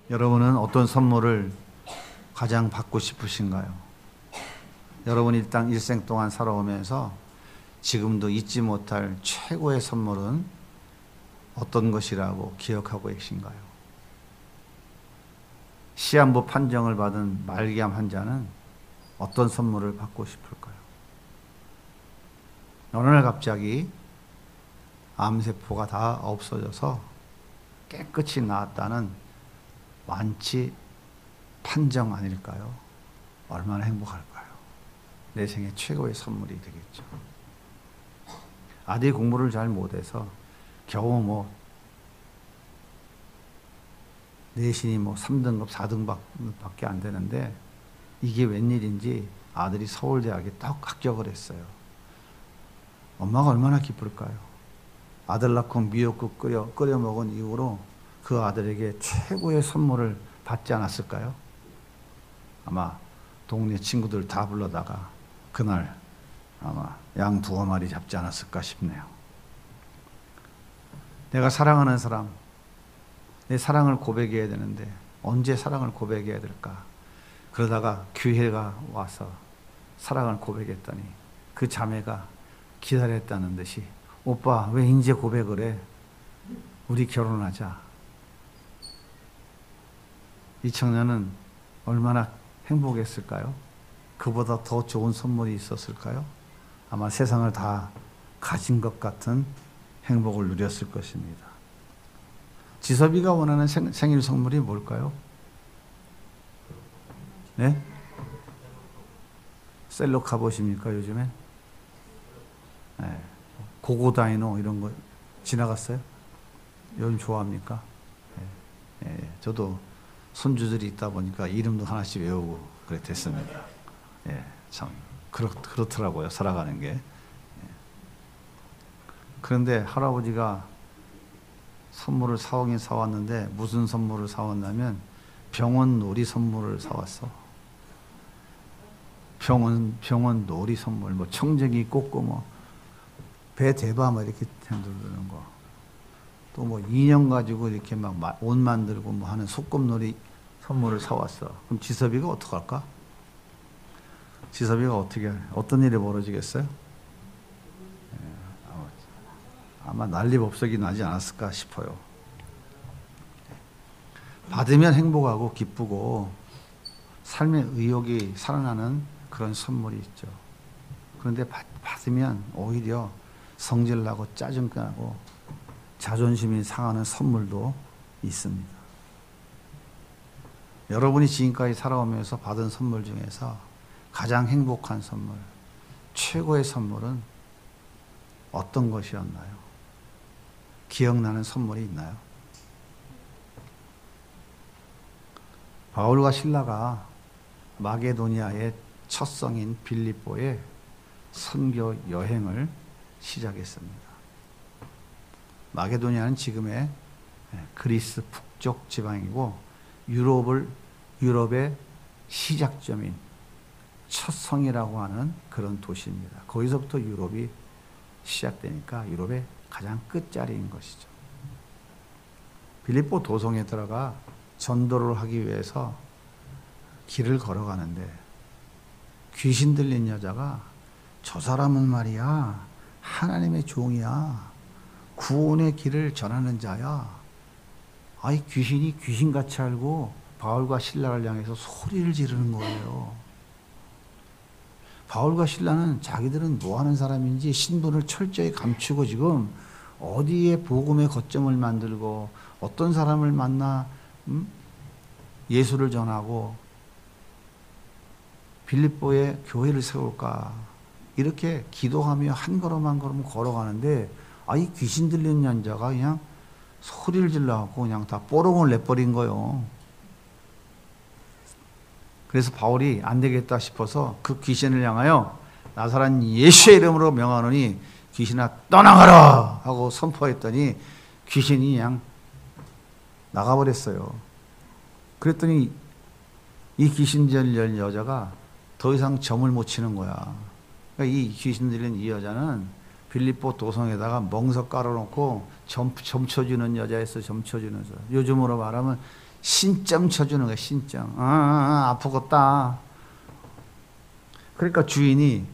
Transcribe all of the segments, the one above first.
여러분은 어떤 선물을 가장 받고 싶으신가요? 여러분이 일단 일생 동안 살아오면서 지금도 잊지 못할 최고의 선물은 어떤 것이라고 기억하고 계신가요? 시한부 판정을 받은 말기암 환자는 어떤 선물을 받고 싶을까요? 어느 날 갑자기 암세포가 다 없어져서 깨끗이 나았다는 완치 판정 아닐까요? 얼마나 행복할까요? 내 생애 최고의 선물이 되겠죠. 아들이 공부를 잘 못해서 겨우 내신이 3등급, 4등급밖에 안 되는데 이게 웬일인지 아들이 서울대학에 딱 합격을 했어요. 엄마가 얼마나 기쁠까요? 아들 낳고 미역국 끓여 먹은 이후로 그 아들에게 최고의 선물을 받지 않았을까요? 아마 동네 친구들 다 불러다가 그날 아마 양 2마리 잡지 않았을까 싶네요. 내가 사랑하는 사람, 내 사랑을 고백해야 되는데 언제 사랑을 고백해야 될까? 그러다가 기회가 와서 사랑을 고백했더니 그 자매가 기다렸다는 듯이 오빠 왜 이제 고백을 해? 우리 결혼하자. 이 청년은 얼마나 행복했을까요? 그보다 더 좋은 선물이 있었을까요? 아마 세상을 다 가진 것 같은 행복을 누렸을 것입니다. 지섭이가 원하는 생일 선물이 뭘까요? 네? 셀로 가보십니까 요즘엔? 네. 고고다이노 이런 거 지나갔어요? 요즘 좋아합니까? 네. 네. 저도 손주들이 있다 보니까 이름도 하나씩 외우고 그래 됐습니다. 예, 참 그렇더라고요 살아가는 게. 그런데 할아버지가 선물을 사오긴 사왔는데 무슨 선물을 사왔냐면 병원 놀이 선물을 사왔어. 병원 놀이 선물, 청쟁이 꽂고 배 대바 이렇게 흔들는 거. 또 인형 가지고 이렇게 옷 만들고 하는 소꿉놀이 선물을 사왔어. 그럼 지섭이가 어떡할까? 지섭이가 어떤 일이 벌어지겠어요? 아마 난리법석이 나지 않았을까 싶어요. 받으면 행복하고 기쁘고 삶의 의욕이 살아나는 그런 선물이 있죠. 그런데 받으면 오히려 성질나고 짜증나고 자존심이 상하는 선물도 있습니다. 여러분이 지금까지 살아오면서 받은 선물 중에서 가장 행복한 선물, 최고의 선물은 어떤 것이었나요? 기억나는 선물이 있나요? 바울과 실라가 마게도니아의 첫 성인 빌립보에 선교 여행을 시작했습니다. 마게도니아는 지금의 그리스 북쪽 지방이고 유럽의 시작점인 첫 성이라고 하는 그런 도시입니다. 거기서부터 유럽이 시작되니까 유럽의 가장 끝자리인 것이죠. 빌립보 도성에 들어가 전도를 하기 위해서 길을 걸어가는데 귀신 들린 여자가 저 사람은 말이야 하나님의 종이야. 구원의 길을 전하는 자야. 아이 귀신이 귀신같이 알고 바울과 실라를 향해서 소리를 지르는 거예요. 바울과 실라는 자기들은 뭐 하는 사람인지 신분을 철저히 감추고 지금 어디에 복음의 거점을 만들고 어떤 사람을 만나 예수를 전하고 빌립보에 교회를 세울까 이렇게 기도하며 한 걸음 한 걸음 걸어가는데 이 귀신 들린 남자가 그냥 소리를 질러갖고 그냥 다 뽀롱을 내버린 거예요. 그래서 바울이 안 되겠다 싶어서 그 귀신을 향하여 나사렛 예수의 이름으로 명하노니 귀신아 떠나가라 하고 선포했더니 귀신이 그냥 나가버렸어요. 그랬더니 이 귀신 들린 여자가 더 이상 점을 못 치는 거야. 그러니까 이 귀신 들린 이 여자는 빌립보 도성에다가 멍석 깔아놓고 점 쳐주는 여자였어. 점 쳐주는 여자. 요즘으로 말하면 신점 쳐주는 거야, 신점. 아프겠다. 그러니까 주인이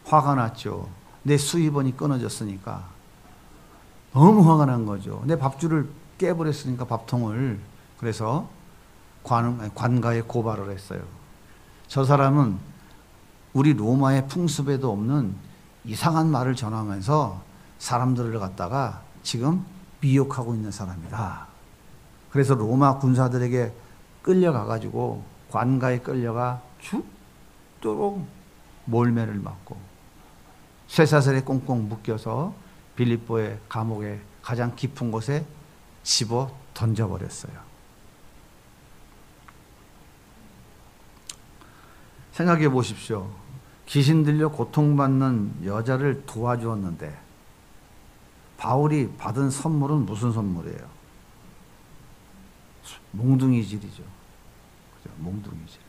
화가 났죠. 내 수입원이 끊어졌으니까. 너무 화가 난 거죠. 내 밥줄을 깨버렸으니까, 밥통을. 그래서 관가에 고발을 했어요. 저 사람은 우리 로마의 풍습에도 없는 이상한 말을 전하면서 사람들을 갖다가 지금 미혹하고 있는 사람이다. 그래서 로마 군사들에게 끌려가가지고 관가에 끌려가 죽도록 몰매를 맞고 쇠사슬에 꽁꽁 묶여서 빌립보의 감옥의 가장 깊은 곳에 집어 던져버렸어요. 생각해 보십시오. 귀신 들려 고통받는 여자를 도와주었는데 바울이 받은 선물은 무슨 선물이에요? 몽둥이질이죠. 그죠? 몽둥이질.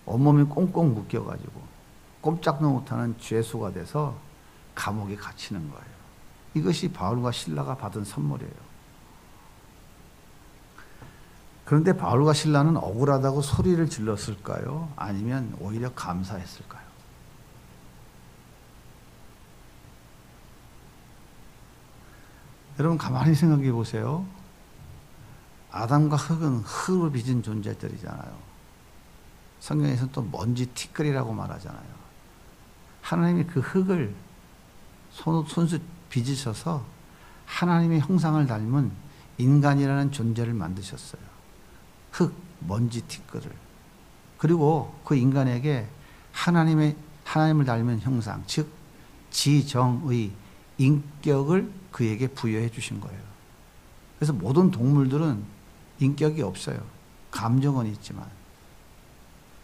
온몸이 꽁꽁 묶여가지고 꼼짝도 못하는 죄수가 돼서 감옥에 갇히는 거예요. 이것이 바울과 실라가 받은 선물이에요. 그런데 바울과 실라는 억울하다고 소리를 질렀을까요? 아니면 오히려 감사했을까요? 여러분 가만히 생각해 보세요. 아담과 흙은 흙으로 빚은 존재들이잖아요. 성경에서는 또 먼지 티끌이라고 말하잖아요. 하나님이 그 흙을 손수 빚으셔서 하나님의 형상을 닮은 인간이라는 존재를 만드셨어요. 흙, 먼지 티끌을. 그리고 그 인간에게 하나님을 닮은 형상, 즉 지정의 인격을 그에게 부여해 주신 거예요. 그래서 모든 동물들은 인격이 없어요. 감정은 있지만.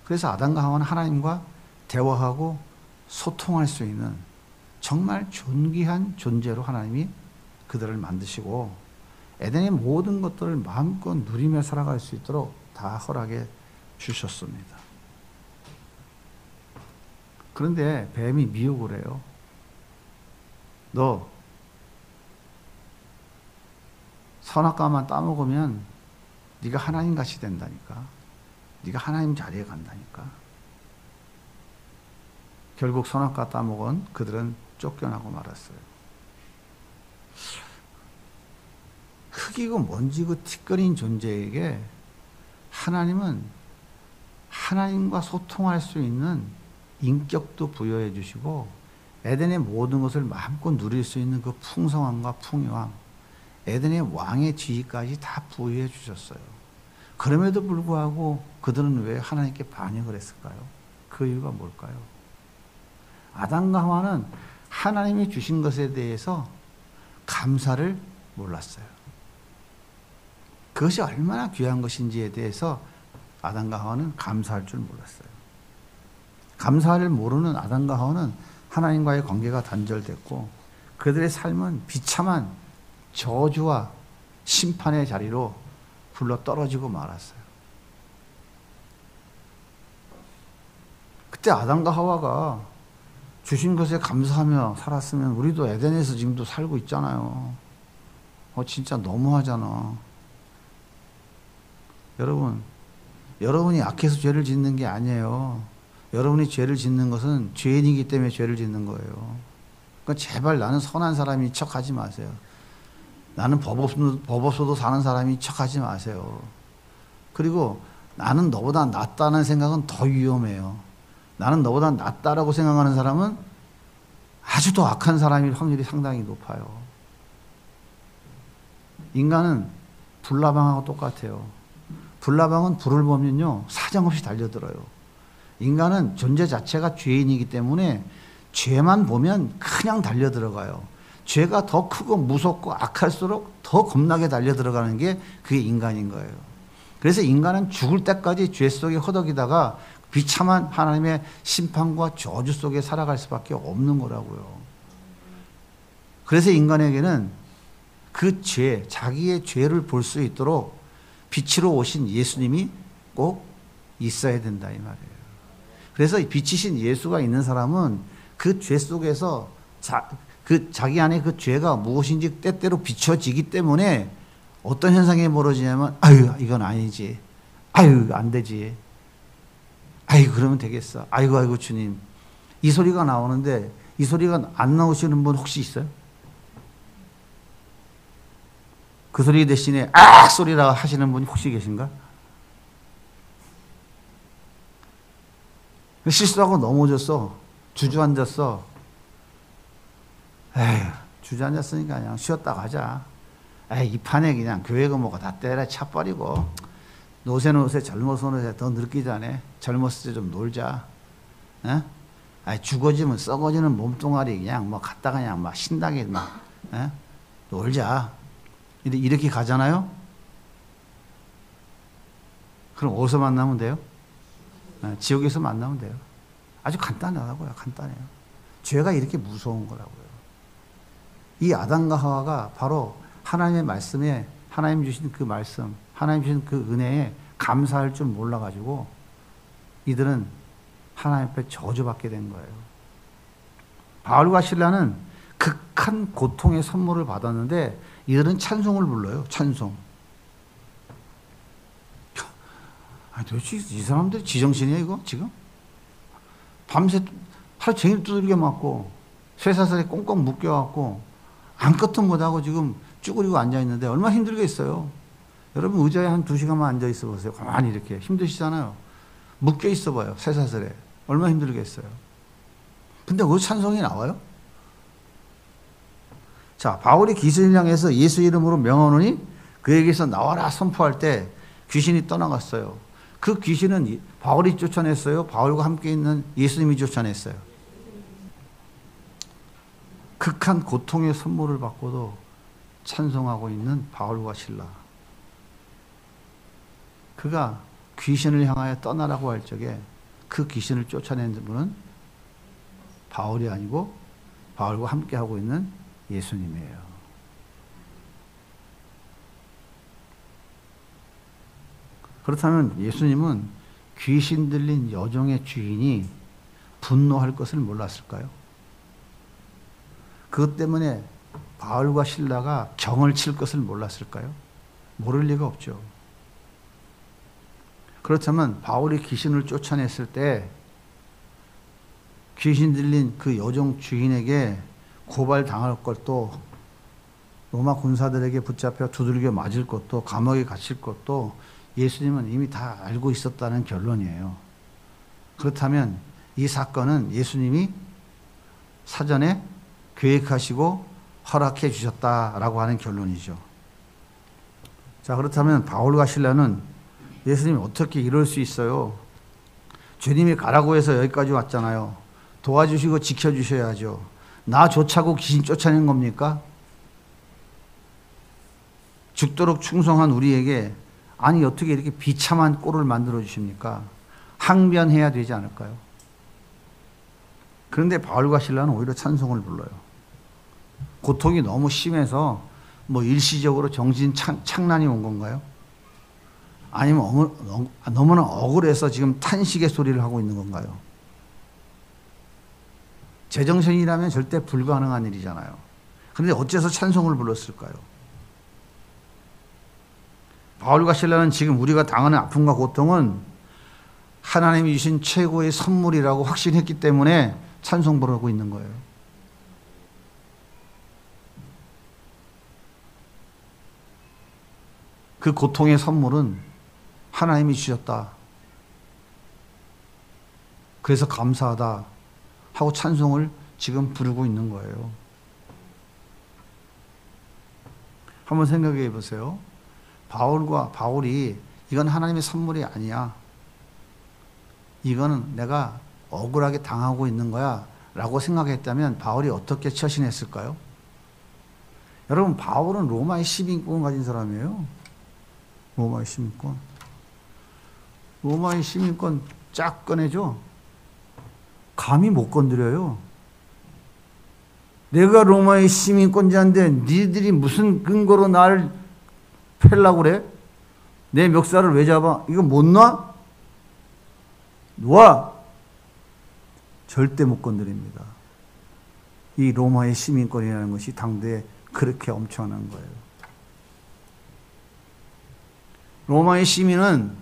그래서 아담과 하와는 하나님과 대화하고 소통할 수 있는 정말 존귀한 존재로 하나님이 그들을 만드시고 에덴의 모든 것들을 마음껏 누리며 살아갈 수 있도록 다 허락해 주셨습니다. 그런데 뱀이 미혹을 해요. 너 선악과만 따먹으면 네가 하나님같이 된다니까. 네가 하나님 자리에 간다니까. 결국 선악과 따먹은 그들은 쫓겨나고 말았어요. 흙이고 먼지고 티끌인 존재에게 하나님은 하나님과 소통할 수 있는 인격도 부여해 주시고 에덴의 모든 것을 마음껏 누릴 수 있는 그 풍성함과 풍요함, 에덴의 왕의 지위까지 다 부여해 주셨어요. 그럼에도 불구하고 그들은 왜 하나님께 반역을 했을까요? 그 이유가 뭘까요? 아담과 하와는 하나님이 주신 것에 대해서 감사를 몰랐어요. 그것이 얼마나 귀한 것인지에 대해서 아담과 하와는 감사할 줄 몰랐어요. 감사를 모르는 아담과 하와는 하나님과의 관계가 단절됐고 그들의 삶은 비참한 저주와 심판의 자리로 굴러 떨어지고 말았어요. 그때 아담과 하와가 주신 것에 감사하며 살았으면 우리도 에덴에서 지금도 살고 있잖아요. 진짜 너무하잖아. 여러분이 악해서 죄를 짓는 게 아니에요. 여러분이 죄를 짓는 것은 죄인이기 때문에 죄를 짓는 거예요. 그러니까 제발 나는 선한 사람인 척하지 마세요. 나는 법 없어도 사는 사람인 척하지 마세요. 그리고 나는 너보다 낫다는 생각은 더 위험해요. 나는 너보다 낫다라고 생각하는 사람은 아주 더 악한 사람일 확률이 상당히 높아요. 인간은 불나방하고 똑같아요. 불나방은 불을 보면요 사정없이 달려들어요. 인간은 존재 자체가 죄인이기 때문에 죄만 보면 그냥 달려들어가요. 죄가 더 크고 무섭고 악할수록 더 겁나게 달려들어가는 게 그게 인간인 거예요. 그래서 인간은 죽을 때까지 죄 속에 허덕이다가 비참한 하나님의 심판과 저주 속에 살아갈 수밖에 없는 거라고요. 그래서 인간에게는 그 죄, 자기의 죄를 볼 수 있도록 빛으로 오신 예수님이 꼭 있어야 된다 이 말이에요. 그래서 빛이신 예수가 있는 사람은 그 죄 속에서 자기 안에 그 죄가 무엇인지 때때로 비춰지기 때문에 어떤 현상이 벌어지냐면, 아유, 이건 아니지. 아유, 안 되지. 아유, 그러면 되겠어. 아이고, 아이고, 주님. 이 소리가 나오는데, 이 소리가 안 나오시는 분 혹시 있어요? 그 소리 대신에, 악! 소리라 하시는 분이 혹시 계신가? 실수하고 넘어졌어. 주저앉았어. 에휴, 주저앉았으니까 그냥 쉬었다 가자. 에이, 이 판에 그냥 교회 거뭐가 다 때려 차버리고, 노세는 옷에 젊어서 옷에 더 늙기 전에 젊었을 때 좀 놀자. 에? 아이, 죽어지면 썩어지는 몸뚱아리 그냥 뭐 갖다가 그냥 막 신나게 막, 에? 놀자. 이렇게 가잖아요? 그럼 어디서 만나면 돼요? 지옥에서 만나면 돼요. 아주 간단하다고요. 간단해요. 죄가 이렇게 무서운 거라고요. 이 아담과 하와가 바로 하나님의 말씀에 하나님 주신 그 말씀, 하나님 주신 그 은혜에 감사할 줄 몰라가지고 이들은 하나님 앞에 저주받게 된 거예요. 바울과 실라는 극한 고통의 선물을 받았는데 이들은 찬송을 불러요. 찬송. 아니, 도대체 이 사람들 지정신이야 이거 지금? 밤새 하루 종일 두들겨 맞고 쇠사슬에 꽁꽁 묶여갖고 아무것도 못하고 지금 쭈그리고 앉아있는데 얼마나 힘들겠어요. 여러분 의자에 한 2시간만 앉아있어 보세요. 가만히 이렇게 힘드시잖아요. 묶여있어 봐요. 쇠사슬에. 얼마나 힘들겠어요. 근데 그 찬송이 나와요? 자, 바울이 귀신을 향해서 예수 이름으로 명하노니 그에게서 나와라 선포할 때 귀신이 떠나갔어요. 그 귀신은 바울이 쫓아냈어요? 바울과 함께 있는 예수님이 쫓아냈어요? 극한 고통의 선물을 받고도 찬송하고 있는 바울과 실라. 그가 귀신을 향하여 떠나라고 할 적에 그 귀신을 쫓아낸 분은 바울이 아니고 바울과 함께 하고 있는 예수님이에요. 그렇다면 예수님은 귀신 들린 여종의 주인이 분노할 것을 몰랐을까요? 그것 때문에 바울과 실라가 경을 칠 것을 몰랐을까요? 모를 리가 없죠. 그렇다면 바울이 귀신을 쫓아냈을 때 귀신 들린 그 여종 주인에게 고발당할 것도 로마 군사들에게 붙잡혀 두들겨 맞을 것도 감옥에 갇힐 것도 예수님은 이미 다 알고 있었다는 결론이에요. 그렇다면 이 사건은 예수님이 사전에 계획하시고 허락해 주셨다라고 하는 결론이죠. 자, 그렇다면 바울과 실라는 예수님이 어떻게 이럴 수 있어요? 주님이 가라고 해서 여기까지 왔잖아요. 도와주시고 지켜주셔야죠. 나 좋자고 귀신 쫓아낸 겁니까? 죽도록 충성한 우리에게 아니 어떻게 이렇게 비참한 꼴을 만들어 주십니까? 항변해야 되지 않을까요? 그런데 바울과 실라는 오히려 찬송을 불러요. 고통이 너무 심해서 뭐 일시적으로 정신 착란이 온 건가요? 아니면 너무나 억울해서 지금 탄식의 소리를 하고 있는 건가요? 제정신이라면 절대 불가능한 일이잖아요. 그런데 어째서 찬송을 불렀을까요? 바울과 실라는 지금 우리가 당하는 아픔과 고통은 하나님이 주신 최고의 선물이라고 확신했기 때문에 찬송 부르고 있는 거예요. 그 고통의 선물은 하나님이 주셨다. 그래서 감사하다 하고 찬송을 지금 부르고 있는 거예요. 한번 생각해 보세요. 바울이 이건 하나님의 선물이 아니야. 이거는 내가 억울하게 당하고 있는 거야 라고 생각했다면 바울이 어떻게 처신했을까요? 여러분, 바울은 로마의 시민권을 가진 사람이에요. 로마의 시민권. 로마의 시민권 쫙 꺼내줘. 감히 못 건드려요. 내가 로마의 시민권자인데 니들이 무슨 근거로 나를 패려고 그래? 내 멱살을 왜 잡아? 이거 못 놔? 놔! 절대 못 건드립니다. 이 로마의 시민권이라는 것이 당대에 그렇게 엄청난 거예요. 로마의 시민은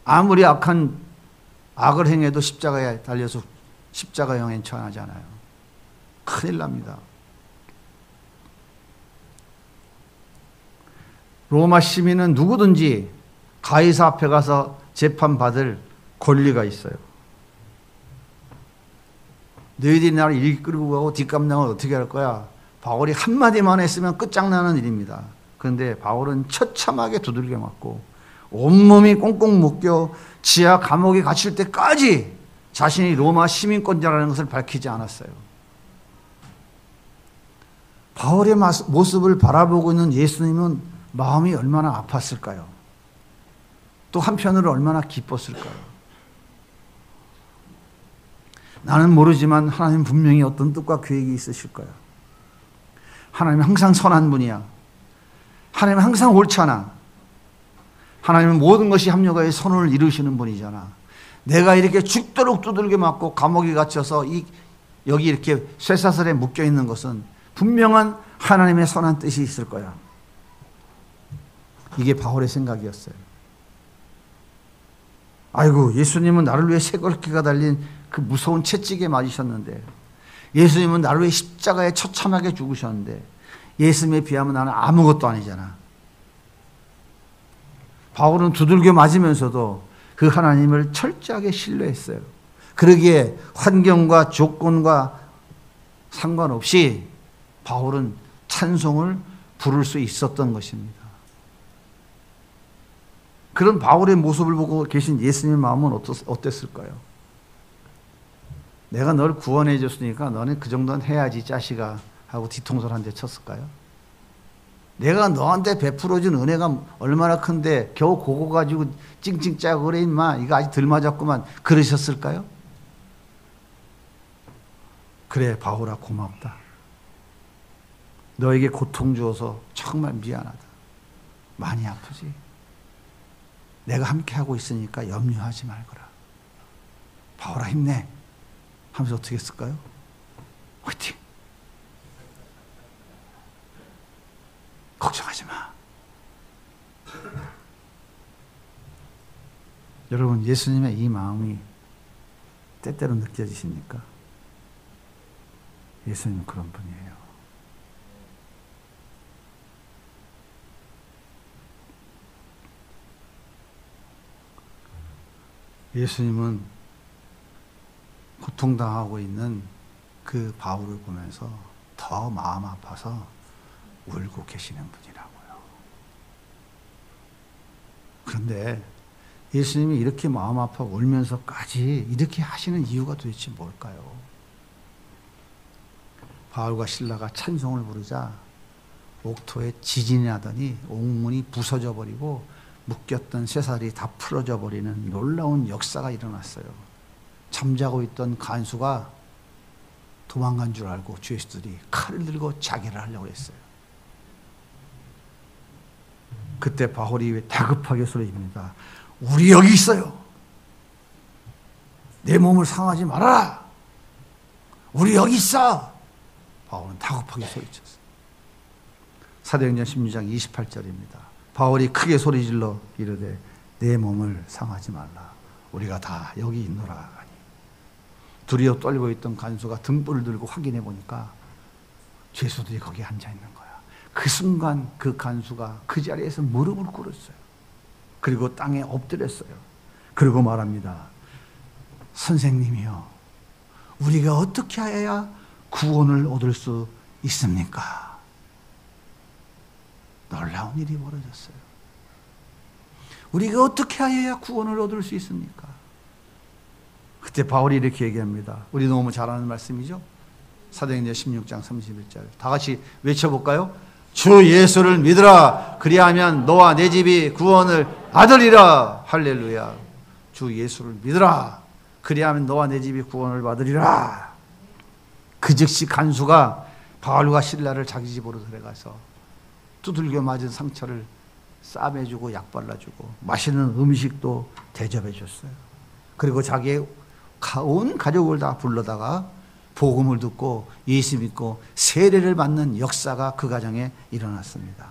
아무리 악을 행해도 십자가에 달려서 십자가형에 처하잖아요. 큰일 납니다. 로마 시민은 누구든지 가이사 앞에 가서 재판받을 권리가 있어요. 너희들이 나를 이끌고 가고 뒷감당을 어떻게 할 거야? 바울이 한마디만 했으면 끝장나는 일입니다. 그런데 바울은 처참하게 두들겨 맞고 온몸이 꽁꽁 묶여 지하 감옥에 갇힐 때까지 자신이 로마 시민권자라는 것을 밝히지 않았어요. 바울의 모습을 바라보고 있는 예수님은 마음이 얼마나 아팠을까요? 또 한편으로 얼마나 기뻤을까요? 나는 모르지만 하나님 분명히 어떤 뜻과 계획이 있으실 거야. 하나님은 항상 선한 분이야. 하나님은 항상 옳잖아. 하나님은 모든 것이 합력하여 선을 이루시는 분이잖아. 내가 이렇게 죽도록 두들겨 맞고 감옥에 갇혀서 여기 이렇게 쇠사슬에 묶여 있는 것은 분명한 하나님의 선한 뜻이 있을 거야. 이게 바울의 생각이었어요. 아이고, 예수님은 나를 위해 새걸기가 달린 그 무서운 채찍에 맞으셨는데, 예수님은 나를 위해 십자가에 처참하게 죽으셨는데, 예수님에 비하면 나는 아무것도 아니잖아. 바울은 두들겨 맞으면서도 그 하나님을 철저하게 신뢰했어요. 그러기에 환경과 조건과 상관없이 바울은 찬송을 부를 수 있었던 것입니다. 그런 바울의 모습을 보고 계신 예수님의 마음은 어땠을까요? 내가 널 구원해 줬으니까 너는 그 정도는 해야지 자식아 하고 뒤통수를 한 대 쳤을까요? 내가 너한테 베풀어준 은혜가 얼마나 큰데 겨우 그거 가지고 찡찡 짜고 그래 임마 이거 아직 덜 맞았구만 그러셨을까요? 그래 바울아 고맙다. 너에게 고통 주어서 정말 미안하다. 많이 아프지? 내가 함께하고 있으니까 염려하지 말거라. 바울아 힘내 하면서 어떻게 했을까요? 화이팅! 걱정하지 마. 여러분 예수님의 이 마음이 때때로 느껴지십니까? 예수님은 그런 분이에요. 예수님은 고통당하고 있는 그 바울을 보면서 더 마음 아파서 울고 계시는 분이라고요. 그런데 예수님이 이렇게 마음 아파 울면서까지 이렇게 하시는 이유가 도대체 뭘까요? 바울과 실라가 찬송을 부르자 옥토에 지진이 나더니 옥문이 부서져 버리고 묶였던 쇠살이 다 풀어져 버리는 놀라운 역사가 일어났어요. 잠자고 있던 간수가 도망간 줄 알고 죄수들이 칼을 들고 자기를 하려고 했어요. 그때 바울이 다급하게 소리칩니다. 우리 여기 있어요. 내 몸을 상하지 말아라. 우리 여기 있어. 바울은 다급하게 소리쳤어요. 사도행전 16장 28절입니다. 바울이 크게 소리질러 이르되 내 몸을 상하지 말라. 우리가 다 여기 있노라 하니 두려워 떨고 있던 간수가 등불을 들고 확인해 보니까 죄수들이 거기에 앉아 있는 거야. 그 순간 그 간수가 그 자리에서 무릎을 꿇었어요. 그리고 땅에 엎드렸어요. 그리고 말합니다. 선생님이요, 우리가 어떻게 해야 구원을 얻을 수 있습니까? 놀라운 일이 벌어졌어요. 우리가 어떻게 해야 구원을 얻을 수 있습니까? 그때 바울이 이렇게 얘기합니다. 우리 너무 잘 아는 말씀이죠? 사도행전 16장 31절 다 같이 외쳐볼까요? 주 예수를 믿으라. 그리하면 너와 내 집이 구원을 받으리라. 할렐루야. 주 예수를 믿으라. 그리하면 너와 내 집이 구원을 받으리라. 그 즉시 간수가 바울과 실라를 자기 집으로 데려가서 두들겨 맞은 상처를 싸매주고 약 발라주고 맛있는 음식도 대접해줬어요. 그리고 자기의 온 가족을 다 불러다가 복음을 듣고 예수 믿고 세례를 받는 역사가 그 가정에 일어났습니다.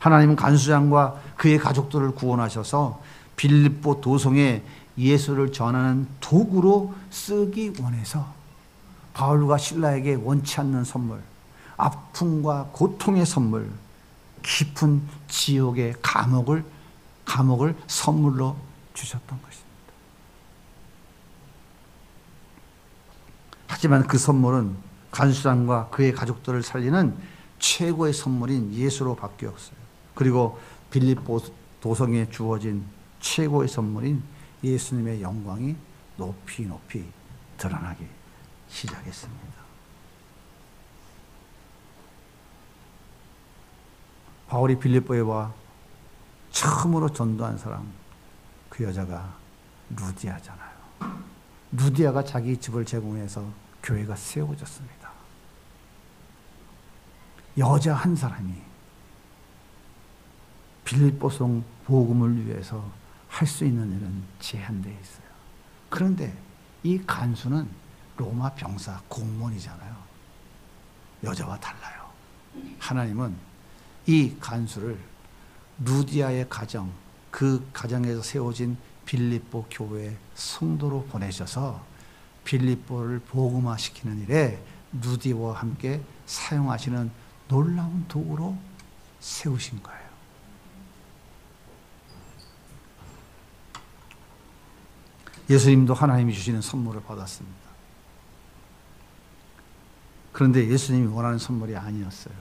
하나님은 간수장과 그의 가족들을 구원하셔서 빌립보 도성에 예수를 전하는 도구로 쓰기 원해서 바울과 실라에게 원치 않는 선물, 아픔과 고통의 선물, 깊은 지옥의 감옥을 선물로 주셨던 것입니다. 하지만 그 선물은 간수장과 그의 가족들을 살리는 최고의 선물인 예수로 바뀌었어요. 그리고 빌립보 도성에 주어진 최고의 선물인 예수님의 영광이 높이 높이 드러나기 시작했습니다. 바울이 빌립보에 와 처음으로 전도한 사람, 그 여자가 루디아잖아요. 루디아가 자기 집을 제공해서 교회가 세워졌습니다. 여자 한 사람이 빌립보성 복음을 위해서 할 수 있는 일은 제한되어 있어요. 그런데 이 간수는 로마 병사 공무원이잖아요. 여자와 달라요. 하나님은 이 간수를 루디아의 가정, 그 가정에서 세워진 빌립보 교회 성도로 보내셔서 빌립보를 복음화시키는 일에 루디아와 함께 사용하시는 놀라운 도구로 세우신 거예요. 예수님도 하나님이 주시는 선물을 받았습니다. 그런데 예수님이 원하는 선물이 아니었어요.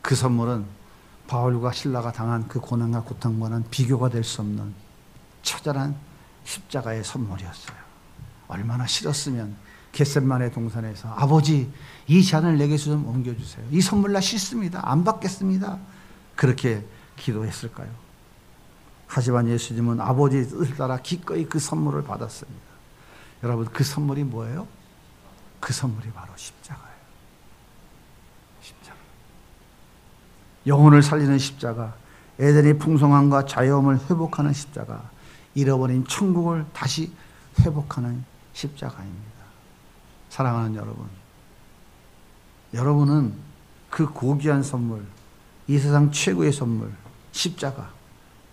그 선물은 바울과 실라가 당한 그 고난과 고통과는 비교가 될 수 없는 처절한 십자가의 선물이었어요. 얼마나 싫었으면 겟셋마네 동산에서 아버지 이 잔을 내게서 좀 옮겨주세요. 이 선물 나 싫습니다. 안 받겠습니다. 그렇게 기도했을까요? 하지만 예수님은 아버지의 뜻을 따라 기꺼이 그 선물을 받았습니다. 여러분, 그 선물이 뭐예요? 그 선물이 바로 십자가예요. 십자가. 영혼을 살리는 십자가, 에덴의 풍성함과 자유함을 회복하는 십자가, 잃어버린 천국을 다시 회복하는 십자가입니다. 사랑하는 여러분, 여러분은 그 고귀한 선물, 이 세상 최고의 선물, 십자가,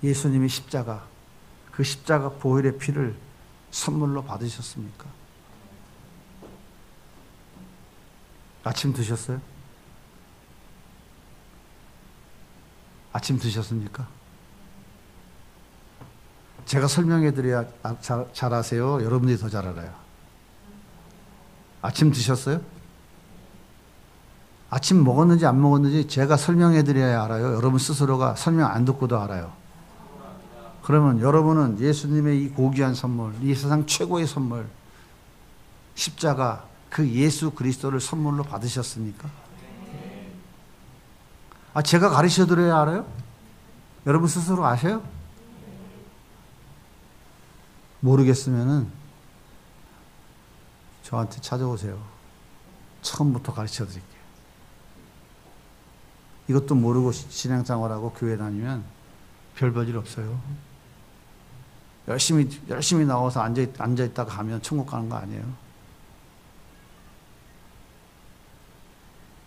예수님의 십자가, 그 십자가 보혈의 피를 선물로 받으셨습니까? 아침 드셨어요? 아침 드셨습니까? 제가 설명해 드려야 잘 아세요? 여러분들이 더 잘 알아요. 아침 드셨어요? 아침 먹었는지 안 먹었는지 제가 설명해 드려야 알아요? 여러분 스스로가 설명 안 듣고도 알아요? 그러면 여러분은 예수님의 이 고귀한 선물, 이 세상 최고의 선물, 십자가, 그 예수 그리스도를 선물로 받으셨습니까? 제가 가르쳐 드려야 알아요? 여러분 스스로 아세요? 모르겠으면은 저한테 찾아오세요. 처음부터 가르쳐 드릴게요. 이것도 모르고 신앙생활하고 교회 다니면 별 볼 없어요. 열심히 나와서 앉아있다가 가면 천국 가는 거 아니에요.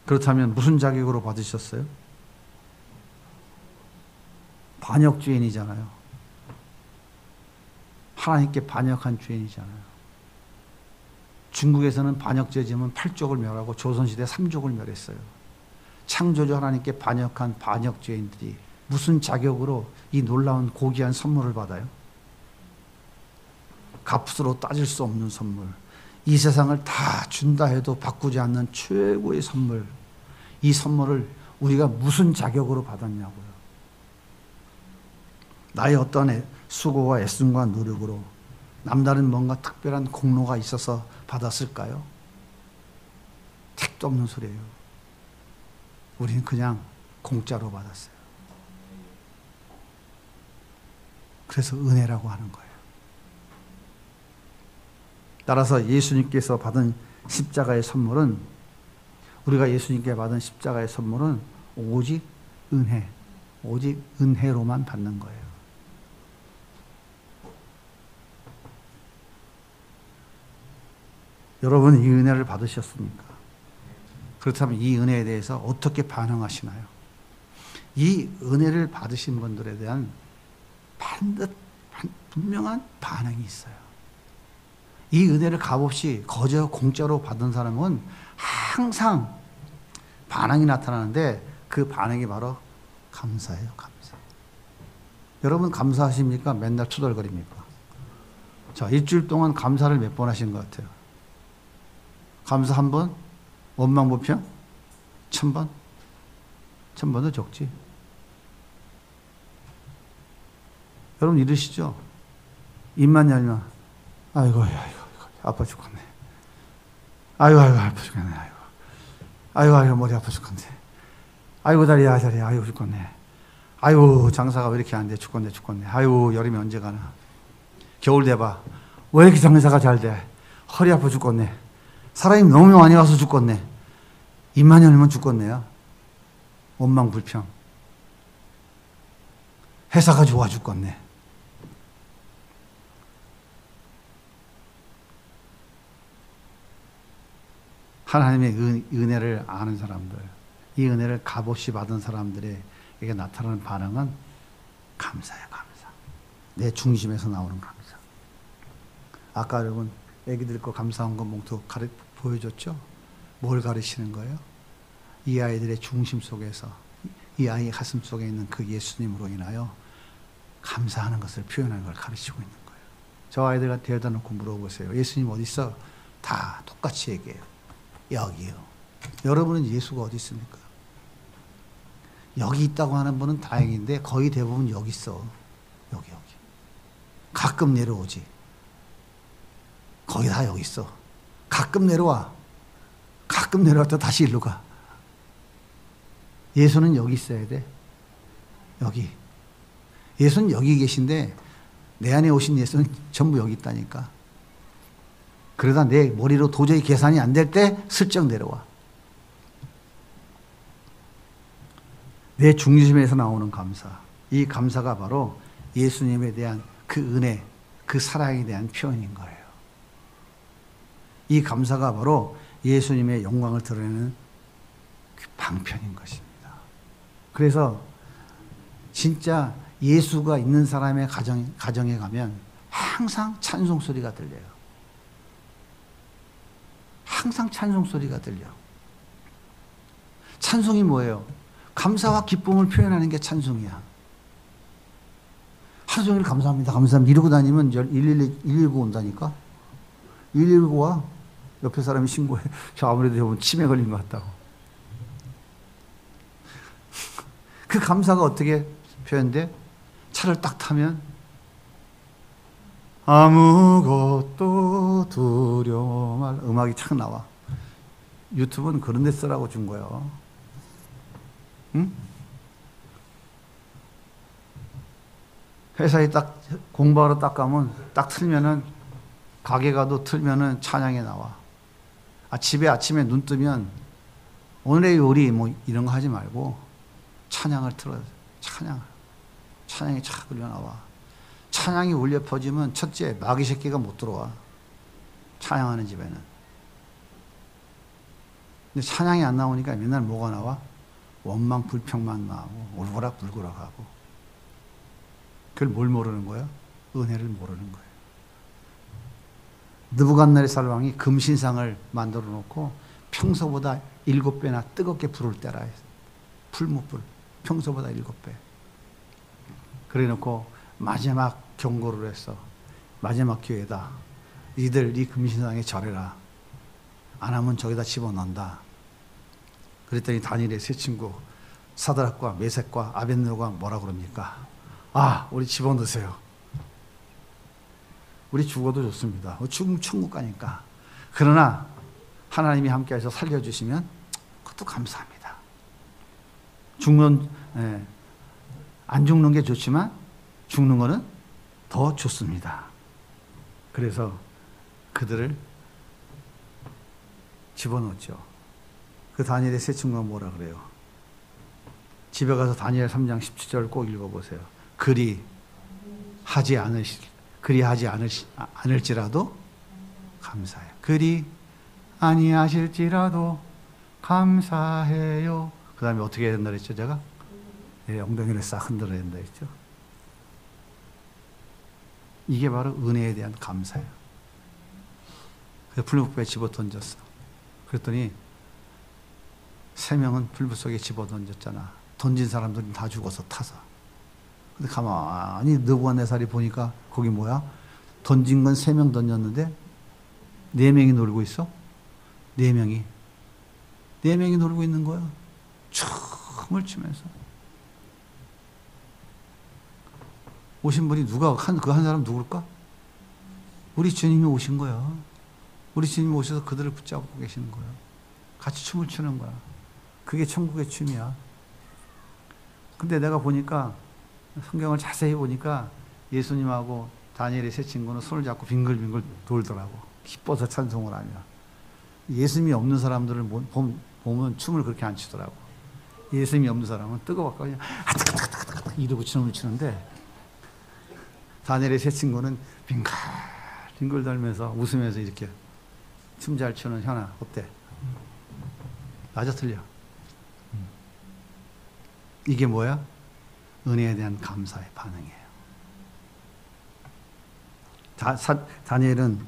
그렇다면 무슨 자격으로 받으셨어요? 반역 죄인이잖아요. 하나님께 반역한 죄인이잖아요. 중국에서는 반역죄 지으면 8족을 멸하고 조선시대 3족을 멸했어요. 창조주 하나님께 반역한 반역 죄인들이 무슨 자격으로 이 놀라운 고귀한 선물을 받아요? 값으로 따질 수 없는 선물, 이 세상을 다 준다 해도 바꾸지 않는 최고의 선물, 이 선물을 우리가 무슨 자격으로 받았냐고요. 나의 어떤 수고와 애씀과 노력으로 남다른 뭔가 특별한 공로가 있어서 받았을까요? 택도 없는 소리예요. 우리는 그냥 공짜로 받았어요. 그래서 은혜라고 하는 거예요. 따라서 예수님께서 받은 십자가의 선물은, 우리가 예수님께 받은 십자가의 선물은 오직 은혜, 오직 은혜로만 받는 거예요. 여러분, 이 은혜를 받으셨습니까? 그렇다면 이 은혜에 대해서 어떻게 반응하시나요? 이 은혜를 받으신 분들에 대한 분명한 반응이 있어요. 이 은혜를 값없이 거저 공짜로 받은 사람은 항상 반응이 나타나는데 그 반응이 바로 감사예요. 감사. 여러분 감사하십니까? 맨날 투덜거립니까? 자, 일주일 동안 감사를 몇 번 하신 것 같아요? 감사 한 번? 원망불평? 1000번? 1000번도 적지. 여러분 이러시죠? 입만 열면 아이고 아파 죽겠네. 아이고 아파 죽겠네. 아이고 머리 아파 죽겠네. 아이고 다리야 아이고 죽겠네. 아이고 장사가 왜 이렇게 안 돼? 죽겠네. 아이고 여름이 언제 가나? 겨울 돼봐. 왜 이렇게 장사가 잘 돼? 허리 아파 죽겠네. 사람이 너무 많이 와서 죽겠네. 입만 열면 죽겠네요. 원망 불평. 회사가 좋아 죽겠네. 하나님의 은혜를 아는 사람들, 이 은혜를 값없이 받은 사람들에게 나타나는 반응은 감사예요. 감사. 내 중심에서 나오는 감사. 아까 여러분 애기들 거 감사한 거 봉투 보여줬죠? 뭘 가르치는 거예요? 이 아이들의 중심 속에서, 이 아이 가슴 속에 있는 그 예수님으로 인하여 감사하는 것을 표현하는 걸 가르치고 있는 거예요. 저 아이들과 데려다 놓고 물어보세요. 예수님 어디 있어? 다 똑같이 얘기해요. 여기요. 여러분은 예수가 어디 있습니까? 여기 있다고 하는 분은 다행인데 거의 대부분 여기 있어. 여기. 가끔 내려오지. 거의 다 여기 있어. 가끔 내려와. 가끔 내려왔다 다시 일로 가. 예수는 여기 있어야 돼. 여기. 예수는 여기 계신데 내 안에 오신 예수는 전부 여기 있다니까. 그러다 내 머리로 도저히 계산이 안 될 때 슬쩍 내려와. 내 중심에서 나오는 감사. 이 감사가 바로 예수님에 대한 그 은혜, 그 사랑에 대한 표현인 거예요. 이 감사가 바로 예수님의 영광을 드러내는 그 방편인 것입니다. 그래서 진짜 예수가 있는 사람의 가정에 가면 항상 찬송 소리가 들려요. 항상 찬송 소리가 들려. 찬송이 뭐예요? 감사와 기쁨을 표현하는 게 찬송이야. 하루 종일 감사합니다. 이러고 다니면 119 온다니까? 119 와. 옆에 사람이 신고해. 저 아무래도 저분 치매 걸린 것 같다고. 그 감사가 어떻게 표현돼? 차를 딱 타면 아무것도 두려워 말 음악이 착 나와. 유튜브는 그런 데 쓰라고 준 거예요. 응? 회사에 딱 공부하러 딱 가면 딱 틀면은 가게 가도 틀면은 찬양이 나와. 집에 아침에 눈 뜨면 오늘의 요리 뭐 이런 거 하지 말고 찬양을 틀어요. 찬양이 착 울려 나와. 찬양이 울려 퍼지면 첫째 마귀 새끼가 못 들어와. 찬양하는 집에는. 근데 찬양이 안 나오니까 맨날 뭐가 나와? 원망 불평만 나오고 울고락불고락하고. 그걸 뭘 모르는 거야? 은혜를 모르는 거예요. 느부갓네살 왕이 금신상을 만들어 놓고 평소보다 7배나 뜨겁게 불을 때라 했어요. 풀무불. 평소보다 7배. 그래 놓고 마지막 경고를 했어. 마지막 기회다. 이들 이 금신상에 절해라. 안 하면 저기다 집어넣는다. 그랬더니 다니엘의 세 친구 사드락과 메섹과 아벳느고가 뭐라 그럽니까? 우리 집어넣으세요. 우리 죽어도 좋습니다. 죽으면 천국 가니까. 그러나 하나님이 함께해서 살려주시면 그것도 감사합니다. 안 죽는 게 좋지만 죽는 거는 더 좋습니다. 그래서 그들을 집어넣었죠. 그 다니엘의 세 친구가 뭐라 그래요? 집에 가서 다니엘 3장 17절 꼭 읽어보세요. 그리 하지 않을지라도 감사해요. 그리 아니하실지라도 감사해요. 그 다음에 어떻게 해야 된다 그랬죠, 제가? 예, 엉덩이를 싹 흔들어야 된다 했죠. 이게 바로 은혜에 대한 감사예요. 그래서 풀무불에 집어 던졌어. 그랬더니 3명은 풀무 속에 집어 던졌잖아. 던진 사람들은 다 죽어서 타서. 근데 가만히 느부갓네살이 보니까 거기 뭐야? 던진 건 3명 던졌는데 4명이 놀고 있어. 4명이 놀고 있는 거야. 춤을 추면서. 오신 분이 누가, 그 한 사람 누굴까? 우리 주님이 오신 거야. 우리 주님이 오셔서 그들을 붙잡고 계시는 거야. 같이 춤을 추는 거야. 그게 천국의 춤이야. 근데 내가 보니까, 성경을 자세히 보니까 예수님하고 다니엘의 세 친구는 손을 잡고 빙글빙글 돌더라고. 기뻐서 찬송을 하며. 예수님이 없는 사람들을 보면 춤을 그렇게 안 추더라고. 예수님이 없는 사람은 뜨거워서 그냥 이러고 춤을 추는데, 다니엘의 세 친구는 빙글 돌면서 웃으면서 이렇게 춤 잘 추는 현아 어때? 맞아 틀려? 이게 뭐야? 은혜에 대한 감사의 반응이에요. 다니엘은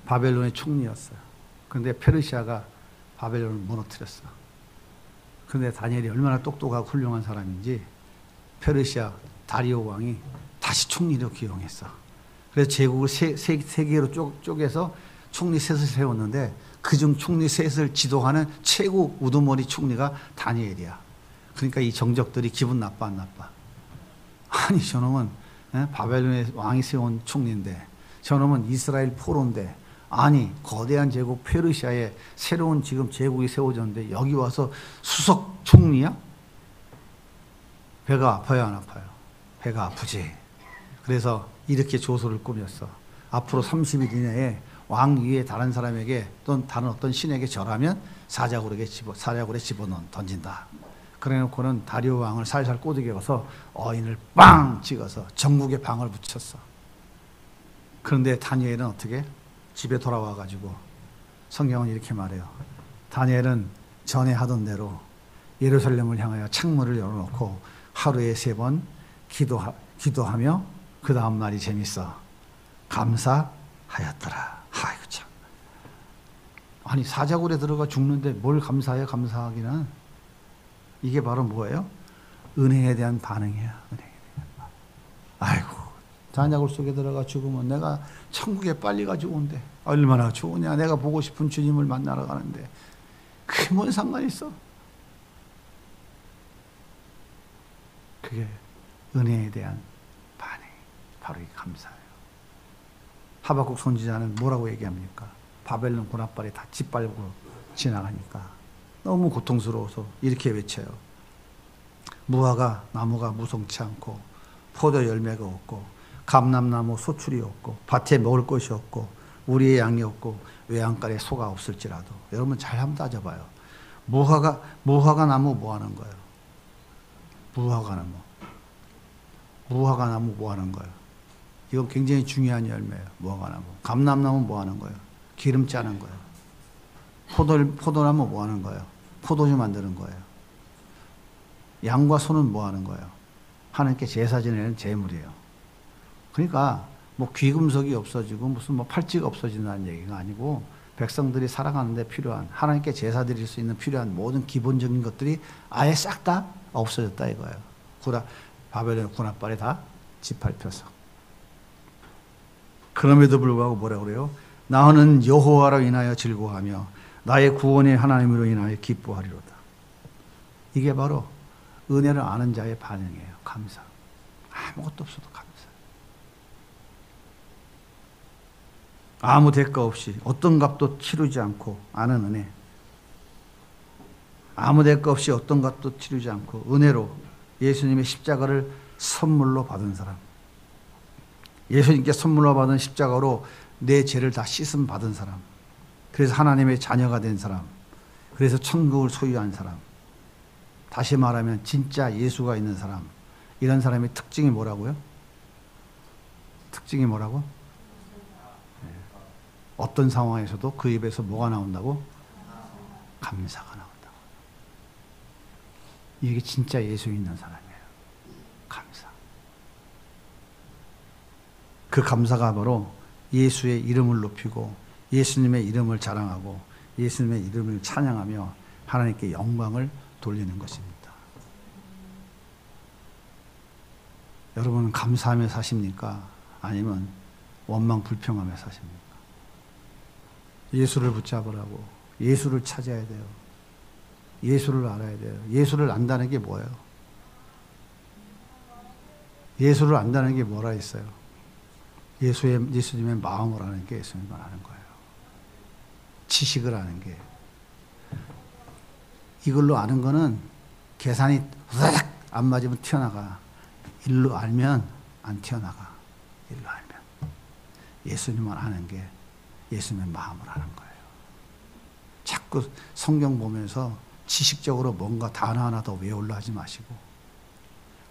바벨론의 총리였어요. 그런데 페르시아가 바벨론을 무너뜨렸어. 그런데 다니엘이 얼마나 똑똑하고 훌륭한 사람인지 페르시아 다리오 왕이 다시 총리로 기용했어. 그래서 제국을 세 개로 쪼개서 총리 셋을 세웠는데 그중 총리 셋을 지도하는 최고 우두머리 총리가 다니엘이야. 그러니까 이 정적들이 기분 나빠 안 나빠? 아니 저놈은 바벨론의 왕이 세운 총리인데, 저놈은 이스라엘 포로인데, 아니 거대한 제국 페르시아에 새로운 지금 제국이 세워졌는데 여기 와서 수석 총리야? 배가 아파요 안 아파요? 배가 아프지. 그래서 이렇게 조소를 꾸몄어. 앞으로 30일 이내에 왕 위에 다른 사람에게 또는 다른 어떤 신에게 절하면 사자굴에 집어넣어 던진다. 그래놓고는 다리오 왕을 살살 꼬드겨 가서 어인을 빵 찍어서 전국에 방을 붙였어. 그런데 다니엘은 어떻게? 집에 돌아와 가지고 성경은 이렇게 말해요. 다니엘은 전에 하던 대로 예루살렘을 향하여 창문을 열어놓고 하루에 3번 기도하며 그 다음 날이 재밌어. 감사하였더라. 아이고 참. 아니 사자굴에 들어가 죽는데 뭘 감사해? 감사하기는. 이게 바로 뭐예요? 은혜에 대한 반응이야. 은혜에 대한 반응. 아이고 사자굴 속에 들어가 죽으면 내가 천국에 빨리 가지고 온대. 얼마나 좋으냐. 내가 보고 싶은 주님을 만나러 가는데 그게 뭔 상관이 있어? 그게 은혜에 대한 반응. 바로 이 감사예요. 하박국 선지자는 뭐라고 얘기합니까? 바벨론 군합발이 다 짓밟고 지나가니까 너무 고통스러워서 이렇게 외쳐요. 무화과 나무가 무성치 않고 포도 열매가 없고 감람나무 소출이 없고 밭에 먹을 것이 없고 우리의 양이 없고 외양간에 소가 없을지라도. 여러분 잘 한번 따져봐요. 무화과 나무 뭐 하는 거예요? 무화과 나무 뭐 하는 거예요? 이건 굉장히 중요한 열매예요. 무화과 나무. 감람나무 뭐 하는 거예요? 기름 짜는 거예요. 포도나무 뭐 하는 거예요? 포도주 만드는 거예요. 양과 소는 뭐 하는 거예요? 하나님께 제사 지내는 제물이에요. 그러니까 뭐 귀금속이 없어지고 무슨 뭐 팔찌가 없어진다는 얘기가 아니고 백성들이 살아가는데 필요한, 하나님께 제사 드릴 수 있는 필요한 모든 기본적인 것들이 아예 싹 다 없어졌다 이거예요. 바벨론 군합발에 다 짓밟혀서. 그럼에도 불구하고 뭐라고 그래요? 나는 여호와로 인하여 즐거워하며 나의 구원의 하나님으로 인하여 기뻐하리로다. 이게 바로 은혜를 아는 자의 반응이에요. 감사. 아무것도 없어도 감사. 아무 대가 없이 어떤 값도 치르지 않고 아는 은혜. 아무 대가 없이 어떤 값도 치르지 않고 은혜로 예수님의 십자가를 선물로 받은 사람. 예수님께 선물로 받은 십자가로 내 죄를 다 씻음 받은 사람. 그래서 하나님의 자녀가 된 사람. 그래서 천국을 소유한 사람. 다시 말하면 진짜 예수가 있는 사람. 이런 사람의 특징이 뭐라고요? 특징이 뭐라고? 어떤 상황에서도 그 입에서 뭐가 나온다고? 감사가 나온다고. 이게 진짜 예수 있는 사람이에요. 감사. 그 감사가 바로 예수의 이름을 높이고 예수님의 이름을 자랑하고 예수님의 이름을 찬양하며 하나님께 영광을 돌리는 것입니다. 여러분은 감사하며 사십니까? 아니면 원망 불평하며 사십니까? 예수를 붙잡으라고, 예수를 찾아야 돼요. 예수를 알아야 돼요. 예수를 안다는 게 뭐예요? 예수를 안다는 게 뭐라 했어요? 예수님의 마음을 아는 게 예수님을 아는 거예요. 지식을 아는 게. 이걸로 아는 거는 계산이 으악 안 맞으면 튀어나가. 일로 알면 안 튀어나가. 일로 알면. 예수님을 아는 게 예수님의 마음을 아는 거예요. 자꾸 성경 보면서 지식적으로 뭔가 단어 하나 더 외우려 하지 마시고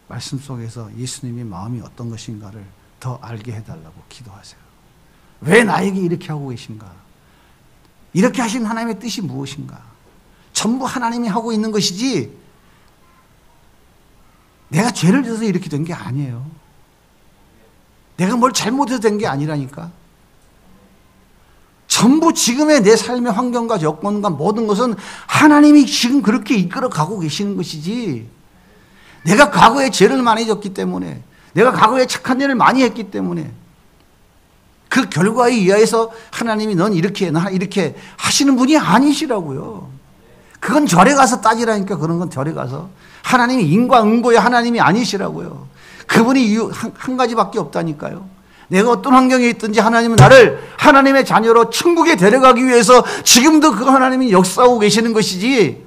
말씀 속에서 예수님의 마음이 어떤 것인가를 더 알게 해달라고 기도하세요. 왜 나에게 이렇게 하고 계신가? 이렇게 하신 하나님의 뜻이 무엇인가? 전부 하나님이 하고 있는 것이지 내가 죄를 져서 이렇게 된 게 아니에요. 내가 뭘 잘못해서 된 게 아니라니까. 전부 지금의 내 삶의 환경과 여건과 모든 것은 하나님이 지금 그렇게 이끌어 가고 계시는 것이지 내가 과거에 죄를 많이 졌기 때문에 내가 과거에 착한 일을 많이 했기 때문에 그 결과에 의해서 하나님이 넌 이렇게 해, 나 이렇게 하시는 분이 아니시라고요. 그건 절에 가서 따지라니까. 그런 건 절에 가서. 하나님이 인과응보의 하나님이 아니시라고요. 그분이 이유 한 가지밖에 없다니까요. 내가 어떤 환경에 있든지 하나님은 나를 하나님의 자녀로 천국에 데려가기 위해서 지금도 그 하나님이 역사하고 계시는 것이지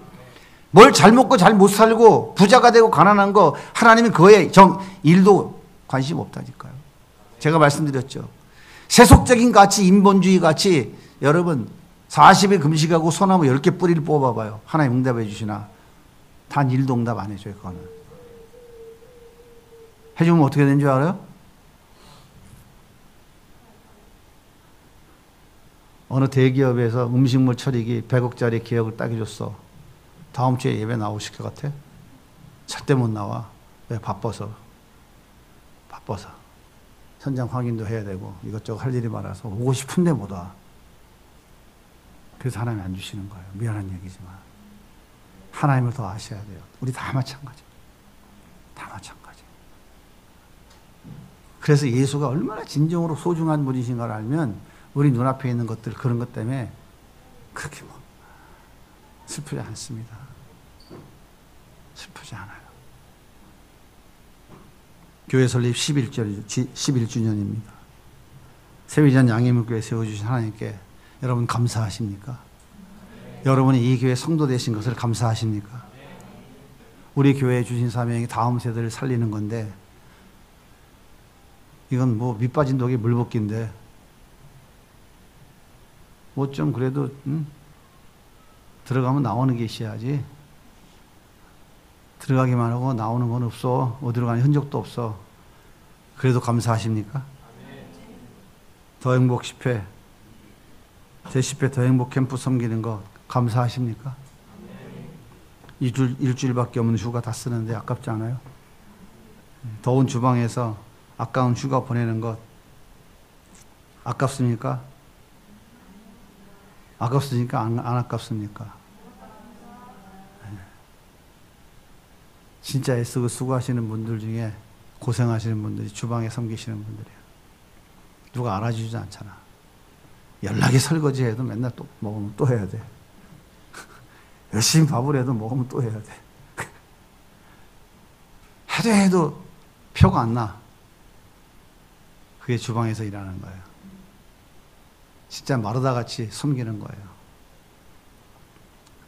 뭘 잘 먹고 잘 못 살고 부자가 되고 가난한 거 하나님은 그거에 일도 관심 없다니까요. 제가 말씀드렸죠. 세속적인 가치, 인본주의 가치, 여러분 40일 금식하고 소나무 10개 뿌리를 뽑아봐요. 하나님 응답해 주시나? 단 1도 응답 안 해줘요. 그거는. 해주면 어떻게 되는 줄 알아요? 어느 대기업에서 음식물 처리기 100억짜리 계약을 딱 해줬어. 다음 주에 예배 나오실 것 같아? 절대 못 나와. 왜? 바빠서. 현장 확인도 해야 되고 이것저것 할 일이 많아서 오고 싶은데 못 와. 그래서 하나님이 안 주시는 거예요. 미안한 얘기지만. 하나님을 더 아셔야 돼요. 우리 다 마찬가지. 다 마찬가지. 그래서 예수가 얼마나 진정으로 소중한 분이신가를 알면 우리 눈앞에 있는 것들 그런 것 때문에 그렇게 슬프지 않습니다. 슬프지 않아요. 교회 설립 11주년입니다. 세위전 양해물교회 세워주신 하나님께 여러분 감사하십니까? 여러분이 이 교회 성도 되신 것을 감사하십니까? 우리 교회에 주신 사명이 다음 세대를 살리는 건데 이건 뭐 밑빠진 독에 물 붓기인데 뭐 좀 그래도 들어가면 나오는 게 있어야지. 들어가기만 하고 나오는 건 없어. 어디로 가는 흔적도 없어. 그래도 감사하십니까? 더 행복 10회 제10회 더 행복 캠프 섬기는 거 감사하십니까? 일주일밖에 없는 휴가 다 쓰는데 아깝지 않아요? 더운 주방에서 아까운 휴가 보내는 것 아깝습니까? 아깝습니까? 안 아깝습니까? 진짜 애쓰고 수고하시는 분들 중에 고생하시는 분들이 주방에 섬기시는 분들이에요. 누가 알아주지 않잖아. 연락에 설거지해도 맨날 또 먹으면 또 해야 돼. 열심히 밥을 해도 먹으면 또 해야 돼. 해도 표가 안 나. 그게 주방에서 일하는 거예요. 진짜 마르다같이 섬기는 거예요.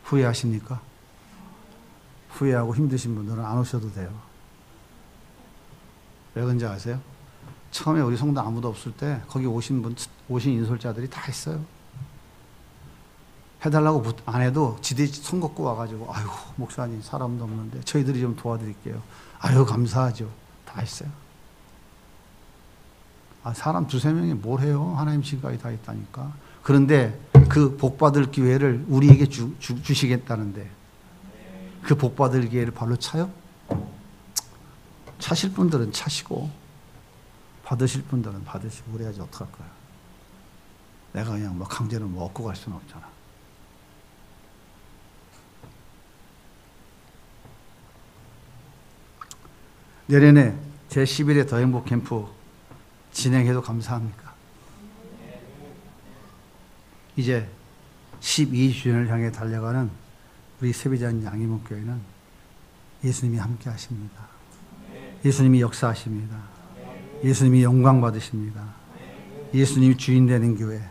후회하십니까? 후회하고 힘드신 분들은 안 오셔도 돼요. 왜 그런지 아세요? 처음에 우리 성도 아무도 없을 때 거기 오신 인솔자들이 다 했어요. 해달라고 안 해도 지들이 손 걷고 와가지고 아이고 목사님 사람도 없는데 저희들이 좀 도와드릴게요. 아유 감사하죠. 다 했어요. 사람 2-3명이 뭘 해요? 하나님 지금까지 다 했다니까. 그런데 그 복받을 기회를 우리에게 주시겠다는데 그 복받을 기회를 발로 차요? 차실 분들은 차시고 받으실 분들은 받으시고 그래야지 어떡할 거야. 내가 그냥 뭐 강제로 뭐 얻고 갈 수는 없잖아. 내년에 제11회 더 행복 캠프 진행해도 감사합니까? 이제 12주년을 향해 달려가는 우리 세비전 양이문교회는 예수님이 함께 하십니다. 예수님이 역사하십니다. 예수님이 영광 받으십니다. 예수님이 주인 되는 교회,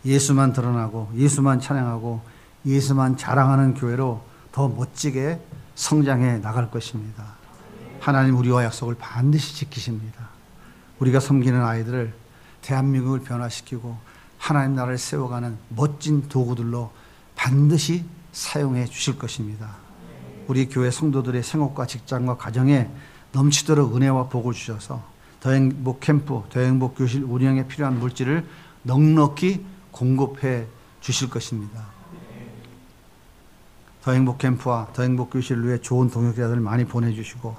예수만 드러나고 예수만 찬양하고 예수만 자랑하는 교회로 더 멋지게 성장해 나갈 것입니다. 하나님 우리와 약속을 반드시 지키십니다. 우리가 섬기는 아이들을 대한민국을 변화시키고 하나님 나라를 세워가는 멋진 도구들로 반드시 사용해 주실 것입니다. 우리 교회 성도들의 생업과 직장과 가정에 넘치도록 은혜와 복을 주셔서 더 행복 캠프, 더 행복 교실 운영에 필요한 물질을 넉넉히 공급해 주실 것입니다. 더 행복 캠프와 더 행복 교실을 위해 좋은 동역자들 많이 보내주시고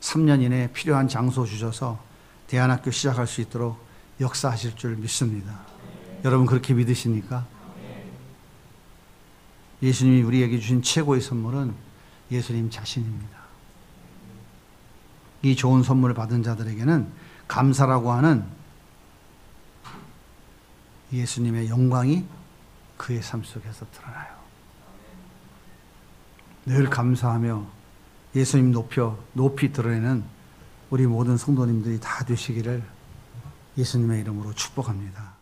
3년 이내에 필요한 장소 주셔서 대안학교 시작할 수 있도록 역사하실 줄 믿습니다. 여러분 그렇게 믿으십니까? 예수님이 우리에게 주신 최고의 선물은 예수님 자신입니다. 이 좋은 선물을 받은 자들에게는 감사라고 하는 예수님의 영광이 그의 삶 속에서 드러나요. 늘 감사하며 예수님 높이 드러내는 우리 모든 성도님들이 다 되시기를 예수님의 이름으로 축복합니다.